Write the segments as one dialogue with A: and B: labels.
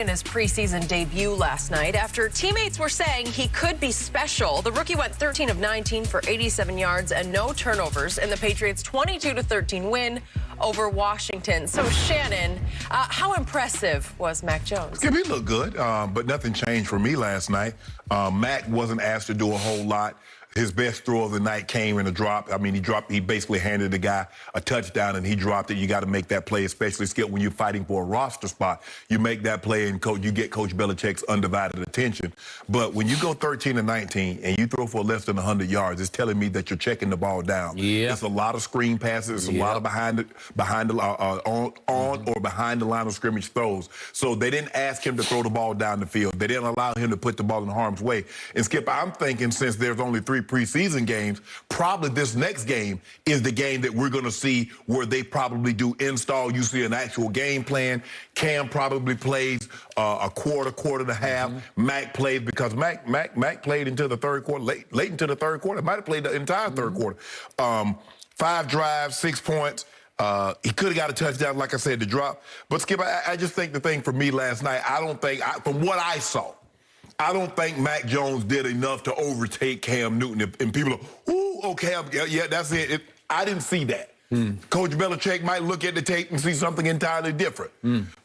A: In his preseason debut last night, after teammates were saying he could be special, the rookie went 13 of 19 for 87 yards and no turnovers in the Patriots' 22-13 win over Washington. So, Shannon, how impressive was Mac Jones?
B: Yeah, he looked good, but nothing changed for me last night. Mac wasn't asked to do a whole lot. His best throw of the night came in a drop. I mean, he basically handed the guy a touchdown, and he dropped it. You got to make that play, especially, Skip, when you're fighting for a roster spot. You make that play, and you get Coach Belichick's undivided attention. But when you go 13 of 19 and you throw for less than 100 yards, it's telling me that you're checking the ball down.
C: Yeah.
B: It's a lot of screen passes. It's a lot of on or behind the line of scrimmage throws. So they didn't ask him to throw the ball down the field. They didn't allow him to put the ball in harm's way. And, Skip, I'm thinking since there's only 3 preseason games, probably this next game is the game that we're going to see where they probably do install. You see an actual game plan. Cam probably plays a quarter and a half. Mac plays because Mac played into the third quarter, late into the third quarter. Might have played the entire third quarter. 5 drives, 6 points. He could have got a touchdown, like I said, to drop. But, Skip, I just think the thing for me last night, from what I saw, I don't think Mac Jones did enough to overtake Cam Newton. And people are, ooh, okay, yeah, that's it. I didn't see that. Coach Belichick might look at the tape and see something entirely different.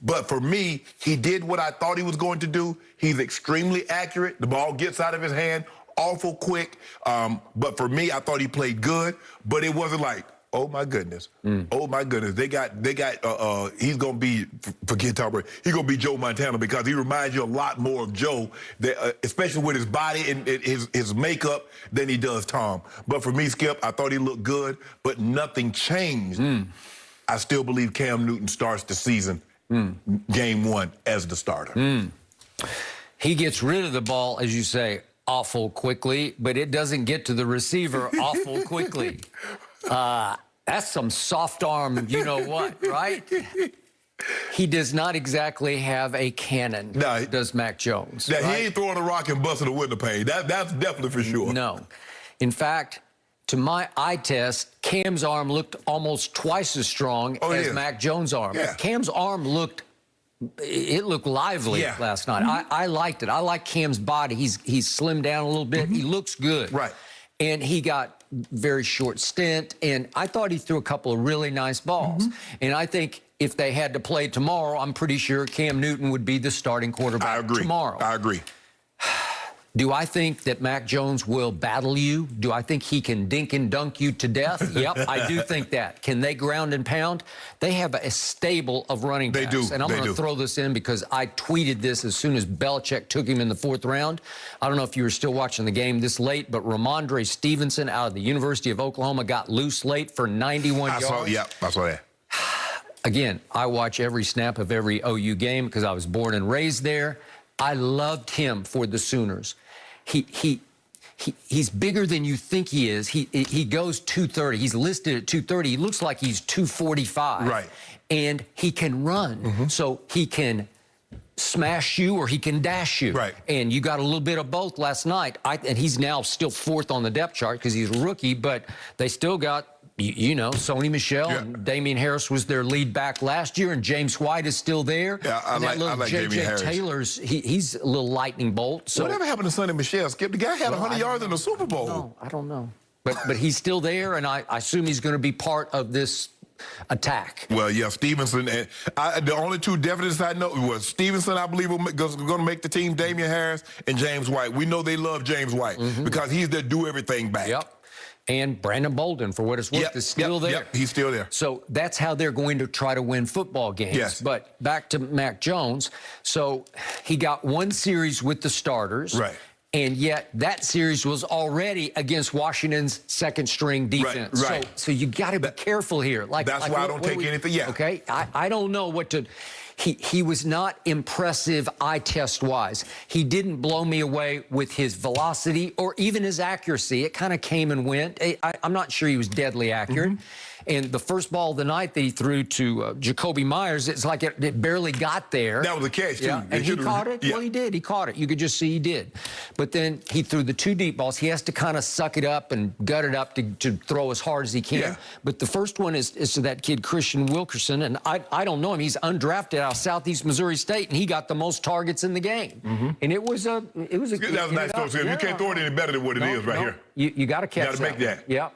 B: But for me, he did what I thought he was going to do. He's extremely accurate. The ball gets out of his hand awful quick. But for me, I thought he played good. But it wasn't like, oh my goodness. Oh my goodness. He's gonna be, forget Tom Brady, he's gonna be Joe Montana, because he reminds you a lot more of Joe, especially with his body and his makeup, than he does Tom. But for me, Skip, I thought he looked good, but nothing changed. I still believe Cam Newton starts the season, game 1, as the starter.
C: He gets rid of the ball, as you say, awful quickly, but it doesn't get to the receiver awful quickly. That's some soft arm, you know what, right? He does not exactly have a cannon, does Mac Jones.
B: He ain't throwing a rock and busting a window pane. That's definitely for sure.
C: No. In fact, to my eye test, Cam's arm looked almost twice as strong as Mac Jones' arm.
B: Yeah.
C: Cam's arm looked lively last night. I liked it. I like Cam's body. He's slimmed down a little bit. He looks good.
B: Right.
C: And he got very short stint, and I thought he threw a couple of really nice balls. And I think if they had to play tomorrow, I'm pretty sure Cam Newton would be the starting quarterback tomorrow.
B: I agree.
C: Do I think that Mac Jones will battle you? Do I think he can dink and dunk you to death? Yep, I do think that. Can they ground and pound? They have a stable of running backs.
B: They do.
C: And I'm going to throw this in because I tweeted this as soon as Belichick took him in the 4th round. I don't know if you were still watching the game this late, but Ramondre Stevenson out of the University of Oklahoma got loose late for 91 yards.
B: I saw that.
C: Again, I watch every snap of every OU game because I was born and raised there. I loved him for the Sooners. He's bigger than you think he is. He goes 230. He's listed at 230. He looks like he's 245.
B: Right.
C: And he can run. So he can smash you or he can dash you.
B: Right.
C: And you got a little bit of both last night. And he's now still 4th on the depth chart because he's a rookie, but they still got, you know, Sony Michel and Damian Harris was their lead back last year, and James White is still there.
B: Yeah, I like Damian Harris.
C: Taylor's, he's a little lightning bolt. So
B: whatever happened to Sonny Michel? Skip, the guy had 100 yards in the Super Bowl.
C: No, I don't know. But he's still there, and I assume he's going to be part of this attack.
B: Well, yeah, Stevenson. And the only 2 definites I know was Stevenson, I believe, was going to make the team, Damian Harris, and James White. We know they love James White because he's their do-everything back.
C: Yep. And Brandon Bolden, for what it's worth, is still there.
B: Yep, he's still there.
C: So that's how they're going to try to win football games.
B: Yes.
C: But back to Mac Jones. So he got 1 series with the starters.
B: Right.
C: And yet that series was already against Washington's 2nd-string defense.
B: Right.
C: So you got to be careful here.
B: That's why I don't take anything. Yeah.
C: Okay. I don't know what to. He was not impressive eye test-wise. He didn't blow me away with his velocity or even his accuracy. It kind of came and went. I'm not sure he was deadly accurate. And the first ball of the night that he threw to Jacoby Myers, it's like it barely got there.
B: That was a catch, too.
C: Yeah. And he caught it? Yeah. Well, he did. He caught it. You could just see he did. But then he threw the 2 deep balls. He has to kind of suck it up and gut it up to throw as hard as he can.
B: Yeah.
C: But the first one is to that kid, Christian Wilkerson. And I don't know him. He's undrafted out of Southeast Missouri State, and he got the most targets in the game. And it was a
B: that was a nice throw. So you can't throw it any better than what it is right here.
C: You got to catch
B: that. You got to make that.
C: Yeah.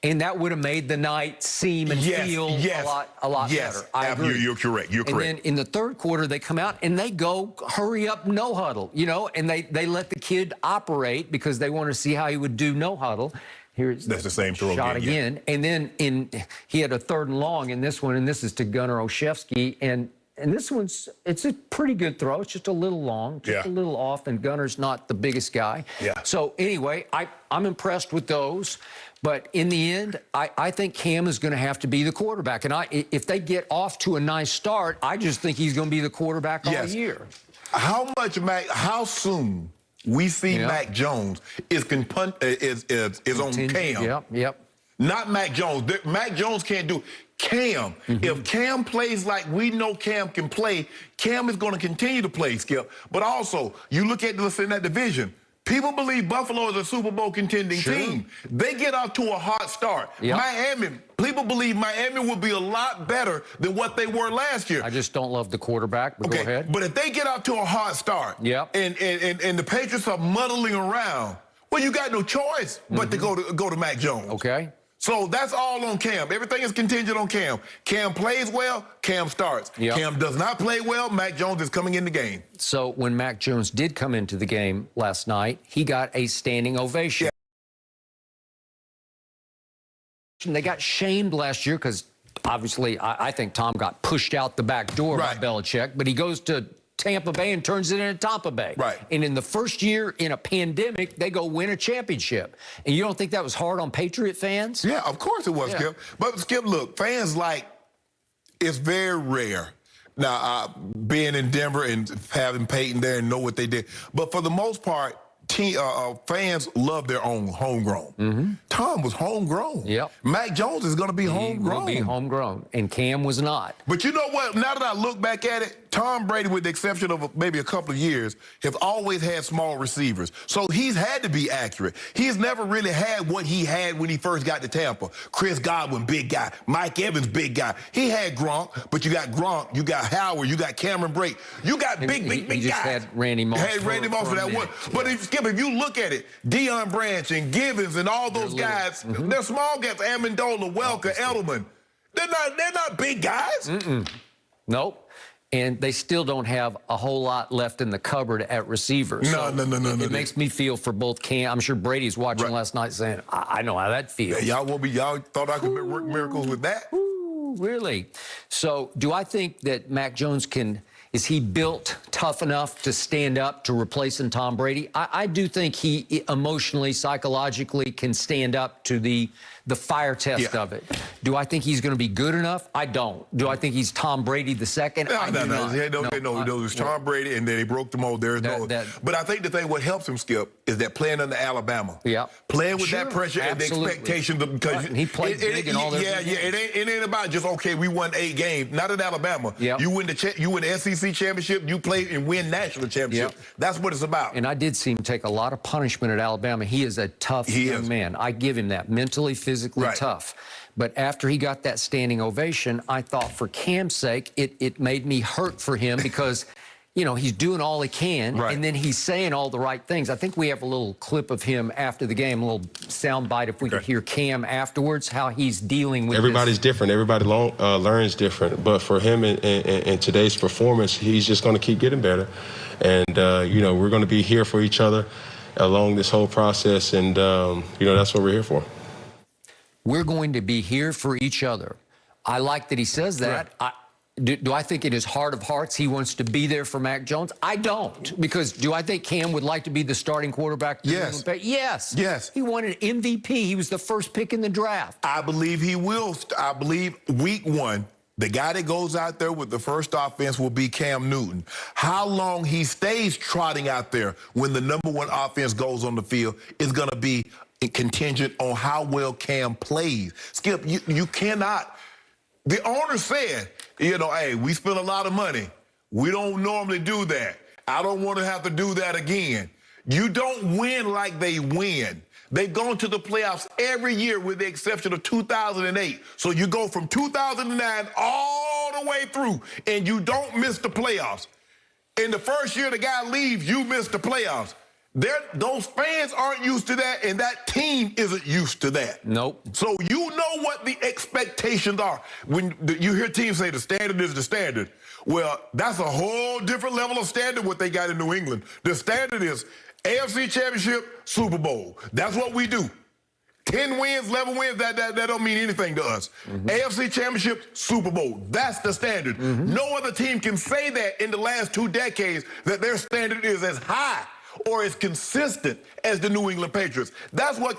C: And that would have made the night seem and feel a lot better. I agree.
B: You're correct. You're correct.
C: And then in the third quarter, they come out and they go hurry up, no huddle, you know, and they let the kid operate because they want to see how he would do no huddle. That's
B: the same throw
C: shot again. And then he had a 3rd and long in this one, and this is to Gunnar Olszewski. And this it's a pretty good throw. It's just a little long, just a little off, and Gunnar's not the biggest guy.
B: Yeah.
C: So anyway, I'm impressed with those. But in the end, I think Cam is going to have to be the quarterback. And if they get off to a nice start, I just think he's going to be the quarterback all year.
B: How soon we see Mac Jones is on Cam.
C: Yep.
B: Not Mac Jones. Mac Jones can't do Cam. If Cam plays like we know Cam can play, Cam is going to continue to play, Skip. But also, you look at this in that division. People believe Buffalo is a Super Bowl contending team. They get off to a hot start. Miami, people believe Miami will be a lot better than what they were last year.
C: I just don't love the quarterback, but go ahead.
B: But if they get off to a hot start, and the Patriots are muddling around, well, you got no choice but to go to Mac Jones.
C: Okay.
B: So that's all on Cam. Everything is contingent on Cam. Cam plays well, Cam starts. Cam does not play well, Mac Jones is coming in the game.
C: So when Mac Jones did come into the game last night, he got a standing ovation. They got shamed last year because obviously I think Tom got pushed out the back door by Belichick, but he goes to Tampa Bay and turns it into Tampa Bay. And in the first year in a pandemic, they go win a championship. And you don't think that was hard on Patriot fans?
B: Yeah, of course it was, Skip. But, Skip, look, fans it's very rare. Now, being in Denver and having Peyton there and know what they did. But for the most part, fans love their own homegrown. Tom was homegrown. Mac Jones is going to be homegrown.
C: He will be homegrown, and Cam was not.
B: But you know what? Now that I look back at it, Tom Brady, with the exception of maybe a couple of years, have always had small receivers. So he's had to be accurate. He's never really had what he had when he first got to Tampa. Chris Godwin, big guy. Mike Evans, big guy. He had Gronk, but you got Gronk, you got Howard, you got Cameron Brake. You got big guys.
C: He just had Randy Moss.
B: For that one. But if you look at it, Deion Branch and Givens and all those guys, they're small guys. Amendola, Welker, Edelman. They're not big guys.
C: Nope. And they still don't have a whole lot left in the cupboard at receiver.
B: No.
C: It makes me feel for both Cam. I'm sure Brady's watching last night saying, I know how that feels.
B: Y'all thought I could work miracles with that?
C: Really? So do I think that Mac Jones is he built tough enough to stand up to replacing Tom Brady? I do think he emotionally, psychologically can stand up to the fire test of it. Do I think he's going to be good enough? I don't. Do I think he's Tom Brady the second?
B: No. It was Tom Brady, and then they broke the mold. But I think the thing what helps him, Skip, is that playing under Alabama. Playing with that pressure and the expectation. Because
C: he played big and all that.
B: It ain't about just, okay, we won 8 games. Not in Alabama. You win the SEC championship, you play and win national championship. That's what it's about.
C: And I did see him take a lot of punishment at Alabama. He is a tough young man. I give him that. Mentally, physically tough. But after he got that standing ovation, I thought for Cam's sake, it made me hurt for him because, you know, he's doing all he can, and then he's saying all the right things. I think we have a little clip of him after the game, a little sound bite if we could hear Cam afterwards, how he's dealing with
D: Everybody's different. Everybody learns different. But for him in today's performance, he's just going to keep getting better. And, you know, we're going to be here for each other along this whole process. And, you know, that's what we're here for.
C: We're going to be here for each other. I like that he says that. Do I think in his heart of hearts he wants to be there for Mac Jones? I don't. Because do I think Cam would like to be the starting quarterback?
B: Yes.
C: Yes. He won an MVP. He was the first pick in the draft.
B: I believe he will. I believe week 1, the guy that goes out there with the first offense will be Cam Newton. How long he stays trotting out there when the #1 offense goes on the field is going to be contingent on how well Cam plays. Skip, you cannot. The owner said, hey, we spent a lot of money. We don't normally do that. I don't want to have to do that again. You don't win like they win. They've gone to the playoffs every year with the exception of 2008. So you go from 2009 all the way through, and you don't miss the playoffs. In the first year the guy leaves, you miss the playoffs. Those fans aren't used to that, and that team isn't used to that.
C: Nope.
B: So you know what the expectations are. When you hear teams say the standard is the standard, well, that's a whole different level of standard what they got in New England. The standard is AFC Championship, Super Bowl. That's what we do. 10 wins, 11 wins, that don't mean anything to us. AFC Championship, Super Bowl. That's the standard. No other team can say that in the last 2 decades that their standard is as high or as consistent as the New England Patriots. That's what